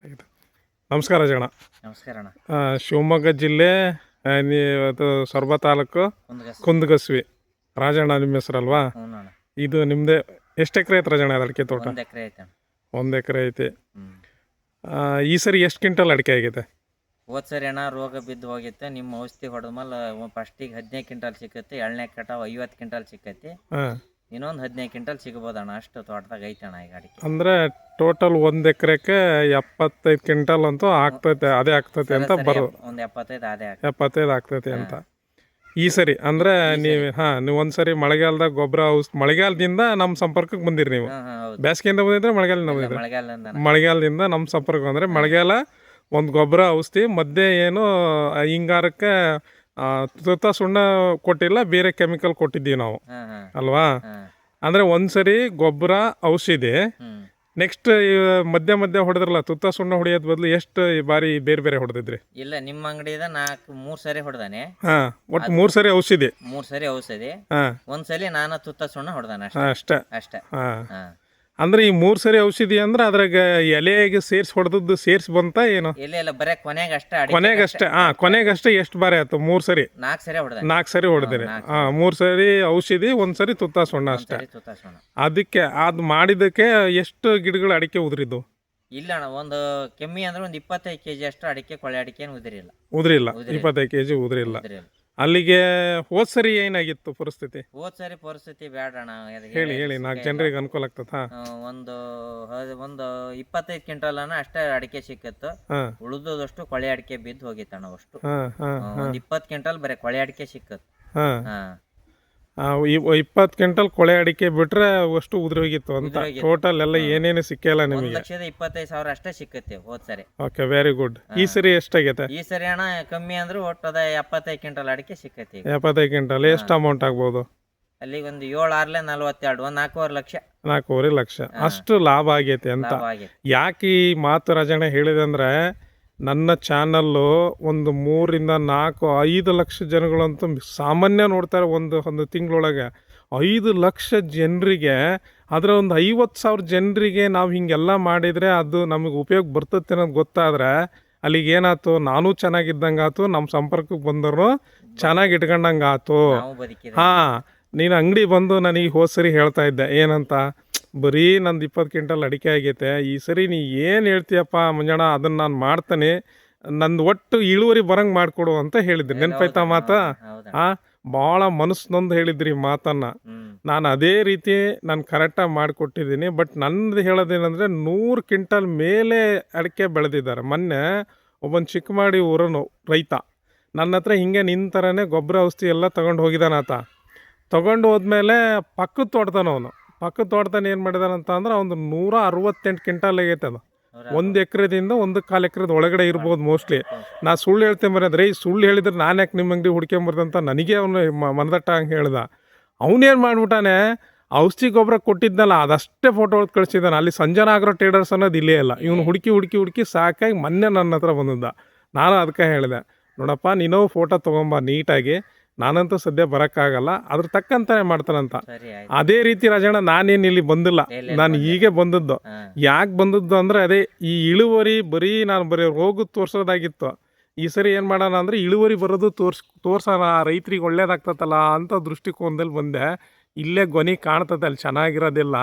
ಆಯ್ತು. ನಮಸ್ಕಾರ ಜಣ. ನಮಸ್ಕಾರ ಅಣ್ಣ. ಶಿವಮೊಗ್ಗ ಜಿಲ್ಲೆ ಅದು ಸೊರಬ ತಾಲೂಕು ಕುಂದಗಸ್ವಿ. ರಾಜಣ್ಣ ನಿಮ್ಮ ಹೆಸರಲ್ವಾ? ಇದು ನಿಮ್ಮದೇ ಎಷ್ಟು ಎಕರೆ ಐತೆ ರಾಜಣ್ಣ ಅದು ಅಡಿಕೆ ತೋಟ? 1 ಎಕರೆ ಐತೆ. 1 ಎಕರೆ ಐತೆ. ಈ ಸರಿ ಎಷ್ಟು ಕ್ವಿಂಟಲ್ ಅಡಿಕೆ ಆಗೈತೆ? ಹೋದ ಸರಿ ಅಣ್ಣ ರೋಗ ಬಿದ್ದು ಹೋಗಿತ್ತು. ನಿಮ್ಮ ಔಷಧಿ ಹೊಡೆದ ಮೇಲೆ ಫಸ್ಟಿಗೆ 15 ಕ್ವಿಂಟಲ್ ಸಿಕ್ಕೈತಿ, 2ನೇ ಕಟಾವು 50 ಕ್ವಿಂಟಲ್ ಸಿಕ್ಕೈತಿ. ಇನ್ನೊಂದು 15 ಕ್ವಿಂಟಲ್ ಸಿಗ್ಬೋದಣ್ಣ. ಅಷ್ಟು ತೋಟದಾಗ ಐತೆ ಅಣ್ಣ ಈಗ ಅಡಿಕೆ. ಅಂದರೆ ಟೋಟಲ್ 1 ಎಕರೆಗೆ 75 ಕ್ವಿಂಟಲ್ ಅಂತೂ ಆಗ್ತೈತೆ. ಅದೇ ಆಗ್ತೈತೆ ಅಂತ ಬರೋದು. ಒಂದು 75 ಆಗ್ತೈತೆ ಅಂತ ಈ ಸರಿ. ಅಂದರೆ ನೀವು ಒಂದು ಸರಿ ಮಳೆಗಾಲದಾಗ ಗೊಬ್ಬರ ಮಳೆಗಾಲದಿಂದ ನಮ್ಮ ಸಂಪರ್ಕಕ್ಕೆ ಬಂದಿರಿ ನೀವು. ಬೇಸಿಗೆಯಿಂದ ಬಂದಿದ್ರೆ ಮಳೆಗಾಲದಿಂದ ಬಂದಿದ್ರೆ ಮಳೆಗಾಲದಿಂದ ನಮ್ಮ ಸಂಪರ್ಕ ಬಂದರೆ ಮಳೆಗಾಲ ಒಂದು ಗೊಬ್ಬರ ಔಷಧಿ ಮಧ್ಯೆ ಏನು ಹಿಂಗಾರಕ್ಕೆ ತುತ್ತ ಸುಣ್ಣ ಕೊಟ್ಟಿಲ್ಲ, ಬೇರೆ ಕೆಮಿಕಲ್ ಕೊಟ್ಟಿದ್ದೀವಿ ನಾವು ಅಲ್ವಾ? ಅಂದರೆ ಒಂದು ಸರಿ ಗೊಬ್ಬರ ಔಷಧಿ, ನೆಕ್ಸ್ಟ್ ಮಧ್ಯ ಮಧ್ಯ ಹೊಡೆದ್ರಲ್ಲ ತುತ್ತ ಸುಣ್ಣ ಹೊಡೆಯೋದ್ ಬದಲು ಎಷ್ಟು ಬಾರಿ ಬೇರೆ ಬೇರೆ ಹೊಡೆದಿದ್ರಿ? ಇಲ್ಲ, ನಿಮ್ಮ ಅಂಗಡಿದ 3 ಸರಿ ಹೊಡೆದಾನೆ. ಒಟ್ಟು 3 ಸರಿ ಔಷಧಿ. 3 ಸರಿ ಔಷಧಿ. ಒಂದ್ಸಲಿ ನಾನು ತುತ್ತ ಸುಣ್ಣ ಹೊಡೆದಾನೆ ಅಷ್ಟೇ. ಅಂದ್ರೆ ಈ 3 ಸರಿ ಔಷಧಿ ಅಂದ್ರೆ ಅದ್ರಾಗ ಎಲೆಗೆ ಸೇರ್ಸಿ ಹೊಡೆದದ್ದು ಸೇರ್ಸಿ ಬಂತ ಏನು? ಇಲ್ಲ, ಬರೇ ಕೊನೆಗಷ್ಟೇ ಎಷ್ಟು ಬಾರಿ ಆಯ್ತು? 3 ಸರಿ 4 ಸರಿ ಹೊಡೆದಿರಿ. 3 ಸರಿ ಔಷಧಿ, 1 ಸರಿ ತುತ್ತ ಸುಣ್ಣ ಅಷ್ಟೇ. ಅದಕ್ಕೆ ಅದು ಮಾಡಿದಕ್ಕೆ ಎಷ್ಟು ಗಿಡಗಳು ಅಡಿಕೆ ಉದುರಿದ್ದು? ಇಲ್ಲ ಅಣ್ಣ, ಒಂದು ಕೆಮ್ಮಿ ಅಂದ್ರೆ ಒಂದು 25 kg ಅಷ್ಟು ಅಡಿಕೆ, ಕೊಳೆ ಅಡಿಕೆ ಉದುರಿಲ್ಲ. 25 kg ಉದುರಿಲ್ಲ. ಅಲ್ಲಿಗೆ ಹೋದ್ ಸರಿ ಏನಾಗಿತ್ತು ಪರಿಸ್ಥಿತಿ? ಹೋದ್ ಸರಿ ಪರಿಸ್ಥಿತಿ ಬೇಡ ಅಣ್ಣ, ಹೇಳಿ 4 ಜನರಿಗೆ ಅನುಕೂಲ ಆಗ್ತದ. ಒಂದು 25 ಕ್ವಿಂಟಲ್ ಅಷ್ಟೇ ಅಡಿಕೆ ಸಿಕ್ಕಿತ್ತು. ಉಳಿದಷ್ಟು ಕೊಳೆ ಅಡಿಕೆ ಬಿದ್ದು ಹೋಗಿತ್ತಣ್ಣ. ಅಷ್ಟು 20 ಕ್ವಿಂಟಲ್ ಬರೀ ಕೊಳೆ ಅಡಿಕೆ ಸಿಕ್ಕತ್ತು. 20 ಕ್ವಿಂಟಲ್ ಕೊಳೆ ಅಡಿಕೆ ಬಿಟ್ರೆ ಅಷ್ಟು ಉದುರಿ ಹೋಗಿತ್ತು ಅಂತ. ಟೋಟಲ್ ಎಲ್ಲ ಏನೇನು ಸಿಕ್ಕಿಲ್ಲ ನಿಮಗೆ? 1,25,000 ಅಷ್ಟೇ ಸಿಕ್ಕತ್ತೆ ಹೋದ್ ಸರಿ. Okay, very good. ಈ ಸರಿ ಎಷ್ಟಾಗೈತೆ? ಈ ಸರಿ ಅಣ್ಣ ಕಮ್ಮಿ ಅಂದ್ರೆ ಒಟ್ಟದ 75 ಕ್ವಿಂಟಲ್ ಅಡಿಕೆ ಸಿಕ್ಕತಿ. 75 ಕ್ವಿಂಟಲ್ ಎಷ್ಟು ಅಮೌಂಟ್ ಆಗ್ಬೋದು? ಅಲ್ಲಿಗೆ ಒಂದು 7 6 42 ಒಂದು 4.5 ಲಕ್ಷ. 4.5 ಲಕ್ಷ ಅಷ್ಟು ಲಾಭ ಆಗೈತೆ ಅಂತ. ಯಾಕೆ ಈ ಮಾತು ರಾಜಣ್ಣ ಹೇಳಿದೆ ಅಂದ್ರೆ, ನನ್ನ ಚಾನಲ್ಲು ಒಂದು 3 ಇಂದ 4 5 ಲಕ್ಷ ಜನಗಳಂತೂ ಸಾಮಾನ್ಯ ನೋಡ್ತಾರೆ ಒಂದು ತಿಂಗಳೊಳಗೆ. 5 ಲಕ್ಷ ಜನರಿಗೆ, ಅದರ ಒಂದು 50,000 ಜನರಿಗೆ ನಾವು ಹಿಂಗೆಲ್ಲ ಮಾಡಿದರೆ ಅದು ನಮಗೆ ಉಪಯೋಗ ಬರ್ತೈತೆ ಅನ್ನೋದು ಗೊತ್ತಾದರೆ ಅಲ್ಲಿಗೆ ಏನಾಯ್ತು? ನಾನು ಚೆನ್ನಾಗಿದ್ದಂಗೆ ಆಯ್ತು, ನಮ್ಮ ಸಂಪರ್ಕಕ್ಕೆ ಬಂದರು ಚೆನ್ನಾಗಿ ಇಟ್ಕೊಂಡಂಗೆ ಆಯ್ತು. ನೀನು ಅಂಗಡಿ ಬಂದು ನನಗೆ ಹೋದ ಸರಿ ಹೇಳ್ತಾ ಇದ್ದೆ ಏನಂತ, ಬರೀ ನಂದು 20 ಕ್ವಿಂಟಲ್ ಅಡಿಕೆ ಆಗೈತೆ, ಈ ಸರಿ ನೀ ಏನು ಹೇಳ್ತೀಯಪ್ಪ ಮಂಜಣ್ಣ, ಅದನ್ನು ನಾನು ಮಾಡ್ತಾನೆ, ನಂದು ಒಟ್ಟು ಇಳುವರಿ ಬರಂಗೆ ಮಾಡಿಕೊಡು ಅಂತ ಹೇಳಿದ್ರಿ. ನೆನಪಾಯ್ತಾ ಮಾತಾ? ಭಾಳ ಮನಸ್ಸಿನೊಂದು ಹೇಳಿದ್ರಿ ಮಾತನ್ನು. ನಾನು ಅದೇ ರೀತಿ ನಾನು ಕರೆಕ್ಟಾಗಿ ಮಾಡಿಕೊಟ್ಟಿದ್ದೀನಿ. ಬಟ್ ನನ್ನದು ಹೇಳೋದೇನೆಂದರೆ 100 ಕ್ವಿಂಟಲ್ ಮೇಲೆ ಅಡಿಕೆ ಬೆಳೆದಿದ್ದಾರೆ. ಮೊನ್ನೆ ಒಬ್ಬನು ಚಿಕ್ಕಮಾಡಿ ಊರನು ರೈತ ನನ್ನ ಹತ್ರ ಹಿಂಗೆ ನಿಂತರನೇ ಗೊಬ್ಬರ ಔಷಧಿ ಎಲ್ಲ ತೊಗೊಂಡು ಹೋಗಿದ್ದಾನಾತ. ತೊಗೊಂಡು ಹೋದ್ಮೇಲೆ ಪಕ್ಕದ ತೋಟತಾನೆ ಏನು ಮಾಡಿದಾನಂತ ಅಂದ್ರೆ ಒಂದು 168 ಕ್ವಿಂಟಲ್ ಆಗೈತೆ. ಅದು 1 ಎಕರೆದಿಂದ 1.25 ಎಕರೆದ ಒಳಗಡೆ ಇರ್ಬೋದು ಮೋಸ್ಟ್ಲಿ. ನಾ ಸುಳ್ಳು ಹೇಳ್ತೇನೆ ಬರೋದ್ರೆ, ಈ ಸುಳ್ಳು ಹೇಳಿದ್ರೆ ನಾನು ಯಾಕೆ ನಿಮ್ಮ ಅಂಗಡಿ ಹುಡ್ಕೊಂಬರ್ದಂತ ನನಗೆ ಅವನು ಮನದಟ್ಟ ಹಂಗೆ ಹೇಳ್ದ. ಅವನೇನು ಮಾಡಿಬಿಟ್ಟಾನೆ, ಔಷಧಿ ಗೊಬ್ಬರ ಕೊಟ್ಟಿದ್ನಲ್ಲ ಅದಷ್ಟೇ ಫೋಟೋ ಹೊಡೆದು ಕಳಿಸಿದ್ದಾನೆ. ಅಲ್ಲಿ ಸಂಜನಾ ಆಗ್ರೋ ಟ್ರೇಡರ್ಸ್ ಅನ್ನೋದು ಇಲ್ಲೇ ಇಲ್ಲ. ಇವನು ಹುಡುಕಿ ಸಾಕಾಗಿ ಮೊನ್ನೆ ನನ್ನ ಹತ್ರ ಬಂದಿದ್ದ. ನಾನು ಅದಕ್ಕೆ ಹೇಳಿದೆ, ನೋಡಪ್ಪ ನೀನು ಫೋಟೋ ತೊಗೊಂಬ ನೀಟಾಗಿ, ನಾನಂತೂ ಸದ್ಯ ಬರೋಕ್ಕಾಗಲ್ಲ, ಅದ್ರ ತಕ್ಕಂತಾನೆ ಮಾಡ್ತಾನಂತ. ಅದೇ ರೀತಿ ರಾಜಣ್ಣ ನಾನೇನು ಇಲ್ಲಿ ಬಂದಿಲ್ಲ, ನಾನು ಹೀಗೆ ಬಂದದ್ದು. ಯಾಕೆ ಬಂದದ್ದು ಅಂದರೆ ಅದೇ ಈ ಇಳುವರಿ ನಾನು ಬರೀ ರೋಗ ತೋರಿಸೋದಾಗಿತ್ತು. ಈ ಸರಿ ಏನು ಮಾಡೋಣ ಅಂದರೆ ಇಳುವರಿ ಬರೋದು ತೋರ್ಸೋಣ, ರೈತರಿಗೆ ಒಳ್ಳೇದಾಗ್ತದಲ್ಲ ಅಂತ ದೃಷ್ಟಿಕೋನದಲ್ಲಿ ಬಂದೆ. ಇಲ್ಲೇ ಗೊನೆ ಕಾಣ್ತದೆ ಅಲ್ಲಿ ಚೆನ್ನಾಗಿರೋದಿಲ್ಲ.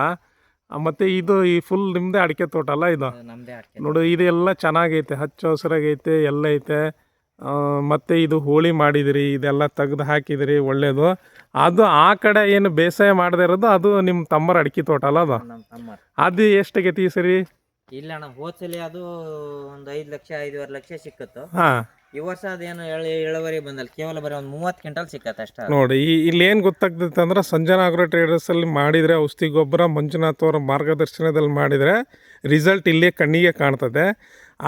ಮತ್ತು ಇದು ಈ ಫುಲ್ ನಿಮ್ಮದೇ ಅಡಿಕೆ ತೋಟ ಅಲ್ಲ ಇದು? ನೋಡು, ಇದೆಲ್ಲ ಚೆನ್ನಾಗೈತೆ, ಹಚ್ಚ ಹಸಿರಾಗೈತೆ, ಎಲ್ಲ ಐತೆ. ಮತ್ತು ಇದು ಹೋಳಿ ಮಾಡಿದಿರಿ, ಇದೆಲ್ಲ ತೆಗ್ದು ಹಾಕಿದಿರಿ, ಒಳ್ಳೇದು. ಅದು ಆ ಕಡೆ ಏನು ಬೇಸಾಯ ಮಾಡದೇ ಇರೋದು ಅದು ನಿಮ್ಮ ತಮ್ಮರ ಅಡಿಕೆ ತೋಟ ಅಲ್ಲ ಅದು? ಅದು ಎಷ್ಟಾಗೈತಿ ಈ ಸರಿ? ಇಲ್ಲ ಅಣ್ಣ, ಹೋದ್ಸಲಿ ಅದು ಒಂದು 5 ಲಕ್ಷ 5.5 ಲಕ್ಷ ಸಿಕ್ಕತ್ತು. ಈ ವರ್ಷ ಅದೇನು ಇಳುವರಿ ಬಂದಲ್ಲ, ಕೇವಲ ಬರೀ ಒಂದು 30 ಕ್ವಿಂಟಲ್ ಸಿಕ್ಕತ್ತೆ ಅಷ್ಟೇ. ನೋಡಿ, ಇಲ್ಲಿ ಏನು ಗೊತ್ತಾಗ್ತೈತೆ ಅಂದ್ರೆ, ಸಂಜನಾ ಆಗ್ರೋ ಟ್ರೇಡರ್ಸಲ್ಲಿ ಮಾಡಿದರೆ, ಔಷಧಿ ಗೊಬ್ಬರ ಮಂಜುನಾಥ್ ಅವರ ಮಾರ್ಗದರ್ಶನದಲ್ಲಿ ಮಾಡಿದರೆ ರಿಸಲ್ಟ್ ಇಲ್ಲೇ ಕಣ್ಣಿಗೆ ಕಾಣ್ತದೆ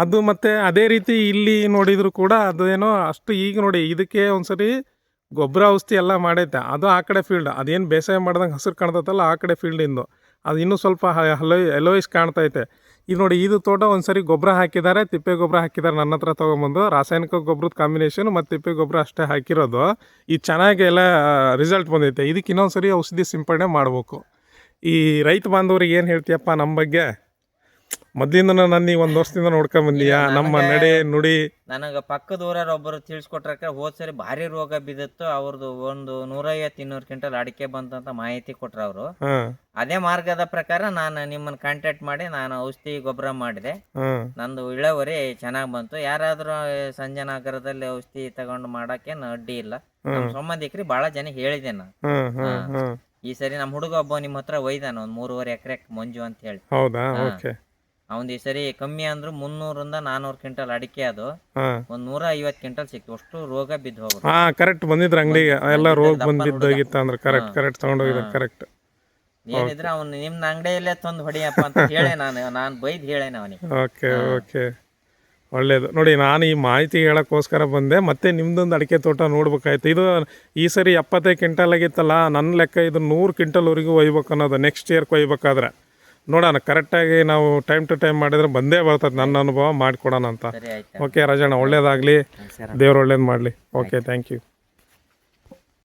ಅದು. ಮತ್ತು ಅದೇ ರೀತಿ ಇಲ್ಲಿ ನೋಡಿದ್ರು ಕೂಡ ಅದು ಏನೋ ಅಷ್ಟು. ಈಗ ನೋಡಿ, ಇದಕ್ಕೆ ಒಂದ್ಸರಿ ಗೊಬ್ಬರ ಔಷಧಿ ಎಲ್ಲ ಮಾಡೈತೆ, ಅದು ಆ ಕಡೆ ಫೀಲ್ಡ್. ಅದೇನು ಬೇಸಾಯ ಮಾಡ್ದಂಗೆ ಹಸಿರು ಕಾಣ್ತೈತಲ್ಲ ಆ ಕಡೆ ಫೀಲ್ಡಿಂದು, ಅದು ಇನ್ನೂ ಸ್ವಲ್ಪ ಎಲೋಯಿಸ್ ಕಾಣ್ತೈತೆ. ಇದು ನೋಡಿ, ಇದು ತೋಟ ಒಂದ್ಸರಿ ಗೊಬ್ಬರ ಹಾಕಿದ್ದಾರೆ, ತಿಪ್ಪೆ ಗೊಬ್ಬರ ಹಾಕಿದ್ದಾರೆ ನನ್ನ ಹತ್ರ ತೊಗೊಂಬಂದು. ರಾಸಾಯನಿಕ ಗೊಬ್ಬರದ ಕಾಂಬಿನೇಷನ್ ಮತ್ತು ತಿಪ್ಪೆ ಗೊಬ್ಬರ ಅಷ್ಟೇ ಹಾಕಿರೋದು. ಇದು ಚೆನ್ನಾಗಿ ಎಲ್ಲ ರಿಸಲ್ಟ್ ಬಂದೈತೆ. ಇದಕ್ಕೆ ಇನ್ನೊಂದು ಸರಿ ಔಷಧಿ ಸಿಂಪಡಣೆ ಮಾಡಬೇಕು. ಈ ರೈತ ಬಾಂಧವ್ರಿಗೆ ಏನು ಹೇಳ್ತೀಯಪ್ಪ ನಮ್ಮ ಬಗ್ಗೆ? ಮೊದ್ಲಿಂದ ನನ್ನ ಈ 1 ವರ್ಷದಿಂದ ನೋಡ್ಕೊಂಡ್ ಬಂದೀಯಾ ನಮ್ಮ ನಡೆ ನುಡಿ? ನನಗೆ ಪಕ್ಕದ ಊರವ್ರು ಒಬ್ಬರು ತಿಳಿಸ್ಕೊಟ್ರಕ್ಕ ಹೋದ್ ಸರಿ ಭಾರಿ ರೋಗ ಬಿದ್ದಿತ್ತು, ಅವ್ರದ್ದು ಒಂದು 150-200 ಕ್ವಿಂಟಲ್ ಅಡಿಕೆ ಬಂತಂತ ಮಾಹಿತಿ ಕೊಟ್ರು ಅವರು. ಅದೇ ಮಾರ್ಗದ ಪ್ರಕಾರ ನಾನು ನಿಮ್ಮನ್ನ ಕಾಂಟ್ಯಾಕ್ಟ್ ಮಾಡಿ ನಾನು ಔಷಧಿ ಗೊಬ್ಬರ ಮಾಡಿದೆ. ನಂದು ಇಳುವರಿ ಚೆನ್ನಾಗ್ ಬಂತು. ಯಾರಾದ್ರೂ ಸಂಜಯನಗರದಲ್ಲಿ ಔಷಧಿ ತಗೊಂಡು ಮಾಡಕ್ಕೇನು ಅಡ್ಡಿ ಇಲ್ಲ. ನಮ್ಮ ಸಂಬಂಧಿಕರಿ ಬಹಳ ಜನ ಹೇಳಿದೆ ನಾನು. ಈ ಸರಿ ನಮ್ಮ ಹುಡುಗ ಒಬ್ಬ ನಿಮ್ಮ ಹತ್ರ ಒಯ್ದಾನ ಒಂದ್ 3.5 ಎಕರೆ ಮಂಜು ಅಂತ ಹೇಳಿ. ಹೌದಾ? ಓಕೆ. ಅವನ್ ಈ ಸರಿ ಕಮ್ಮಿ ಅಂದ್ರು 300-400 ಕ್ವಿಂಟಲ್ ಅಡಿಕೆ ಅದು ಒಂದ್ 150 ಕ್ವಿಂಟಲ್ ಸಿಕ್ತು. ಅಷ್ಟು ರೋಗ ಬಿದ್ದು ಹೋಗ್ರು. ಕರೆಕ್ಟ್ ಬಂದಿದ್ರ ಅಂಗಡಿಗೆ ಎಲ್ಲ ರೋಗ ಬಂದಿದ್ದಾಗಿತ್ತ ಅಂದ್ರೆ ಕರೆಕ್ಟ್ ತಗೊಂಡೋಗಿದ್ರ. ಕರೆಕ್ಟ್ ಏನಿದ್ರೆ ಅವ್ನು ನಿಮ್ ಅಂಗಡಿಯಲ್ಲೇ ತಂದು ಹೊಡಿಯಪ್ಪ ಅಂತ ಹೇಳಿ ನಾನು ಬೈದ್ ಹೇಳೇನ ಅವನಿಗೆ. ಓಕೆ ಓಕೆ, ಒಳ್ಳೇದು. ನೋಡಿ, ನಾನು ಈ ಮಾಹಿತಿ ಹೇಳೋಕ್ಕೋಸ್ಕರ ಬಂದೆ. ಮತ್ತೆ ನಿಮ್ದೊಂದು ಅಡಿಕೆ ತೋಟ ನೋಡ್ಬೇಕಾಯ್ತು. ಇದು ಈ ಸರಿ 75 ಕ್ವಿಂಟಲ್ ಆಗಿತ್ತಲ್ಲ, ನನ್ನ ಲೆಕ್ಕ ಇದು 100 ಕ್ವಿಂಟಲ್ವರೆಗೂ ಒಯ್ಬೇಕು ಅನ್ನೋದು ನೆಕ್ಸ್ಟ್ ಇಯರ್ಗೆ ಒಯ್ಬೇಕಾದ್ರೆ. ನೋಡೋಣ, ಕರೆಕ್ಟಾಗಿ ನಾವು ಟೈಮ್ ಟು ಟೈಮ್ ಮಾಡಿದ್ರೆ ಬಂದೇ ಬರ್ತದೆ. ನನ್ನ ಅನುಭವ ಮಾಡಿಕೊಡೋಣ ಅಂತ. ಓಕೆ ರಾಜಣ್ಣ, ಒಳ್ಳೇದಾಗಲಿ, ದೇವ್ರು ಒಳ್ಳೇದು ಮಾಡಲಿ. Okay, thank you.